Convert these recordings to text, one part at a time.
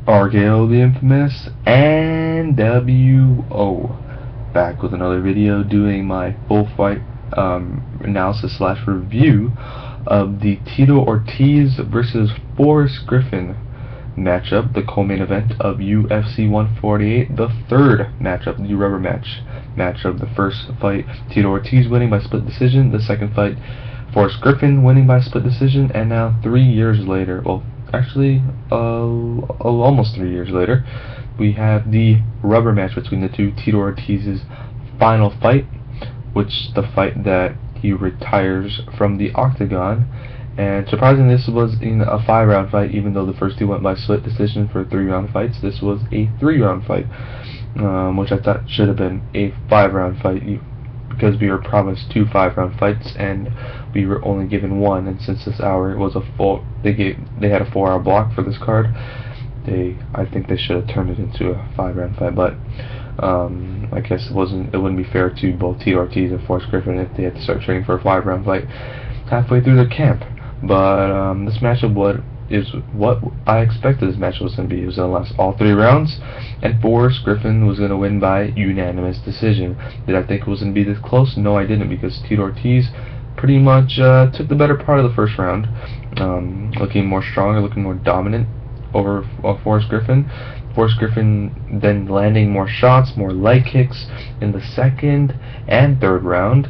RKO the infamous and WO back with another video doing my full fight analysis / review of the Tito Ortiz versus Forrest Griffin matchup, the co-main event of UFC 148, the third matchup, the rubber match of the first fight, Tito Ortiz winning by split decision, the second fight, Forrest Griffin winning by split decision, and now 3 years later, well, actually almost 3 years later, we have the rubber match between the two, Tito Ortiz's final fight, which the fight that he retires from the octagon. And surprisingly, this was in a 5-round fight, even though the first two went by split decision for 3-round fights. This was a 3-round fight, which I thought should have been a 5-round fight, because we were promised 2 5-round fights and we were only given 1. And since this hour was a full, they had a 4-hour block for this card. I think they should have turned it into a 5-round fight, but I guess it wouldn't be fair to both Tito Ortiz and Forrest Griffin if they had to start training for a 5-round fight halfway through their camp. But this matchup is what I expected this matchup was going to be. It was going to last all 3 rounds, and Forrest Griffin was going to win by unanimous decision. Did I think it was going to be this close? No, I didn't, because Tito Ortiz pretty much took the better part of the first round, looking more stronger, looking more dominant over Forrest Griffin. Forrest Griffin then landing more shots, more leg kicks in the second and third round.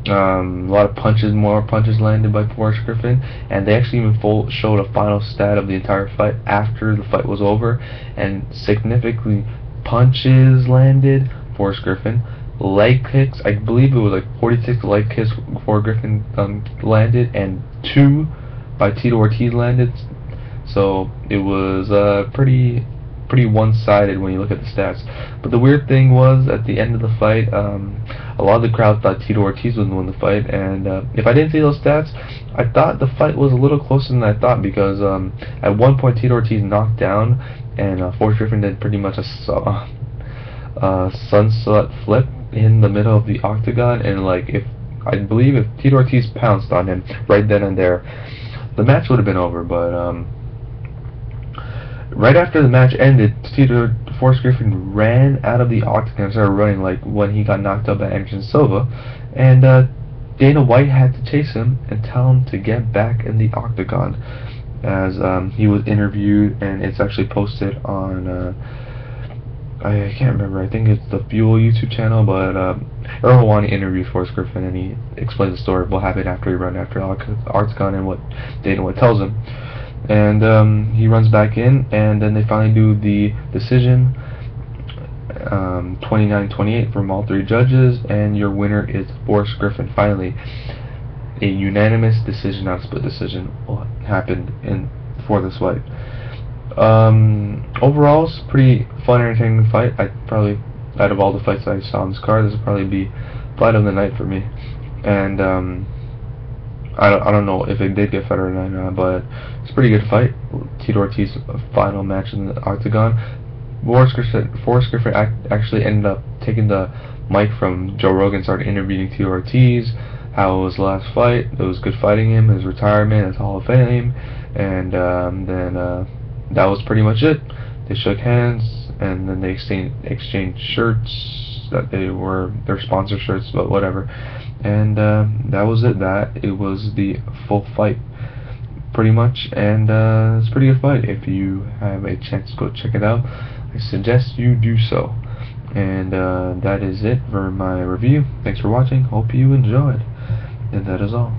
A lot of more punches landed by Forrest Griffin, and they actually even showed a final stat of the entire fight after the fight was over, and significantly punches landed Forrest Griffin, leg kicks, I believe it was like 46 leg kicks before Griffin landed, and 2 by Tito Ortiz landed. So it was pretty one-sided when you look at the stats. But the weird thing was, at the end of the fight, a lot of the crowd thought Tito Ortiz would win the fight, and if I didn't see those stats, I thought the fight was a little closer than I thought, because at one point Tito Ortiz knocked down, and Forrest Griffin did pretty much a sunset flip in the middle of the octagon, and I believe if Tito Ortiz pounced on him right then and there, the match would have been over. But right after the match ended, Forrest Griffin ran out of the octagon and started running like when he got knocked out by Anderson Silva, and Dana White had to chase him and tell him to get back in the octagon, as he was interviewed, and it's actually posted on I can't remember, I think it's the Fuel YouTube channel, but Earl Hawani interviewed Forrest Griffin, and he explains the story of what happened after he ran after the octagon and what Dana White tells him. And he runs back in, and then they finally do the decision, 29-28 from all 3 judges, and your winner is Forrest Griffin. Finally, a unanimous decision, not a split decision, happened for this fight. Overall, it's a pretty fun, entertaining fight. Out of all the fights I saw on this card, this would probably be fight of the night for me. And I don't know if it did get better or not, but it's a pretty good fight. Tito Ortiz's final match in the octagon. Forrest Griffin actually ended up taking the mic from Joe Rogan, started interviewing Tito Ortiz, how it was the last fight, it was good fighting him, his retirement, his Hall of Fame, and then that was pretty much it. They shook hands, and then they exchanged shirts that were their sponsor shirts, but whatever. And that was it. It was the full fight, pretty much, and it's a pretty good fight. If you have a chance to go check it out, I suggest you do so. And that is it for my review. Thanks for watching. Hope you enjoyed, and that is all.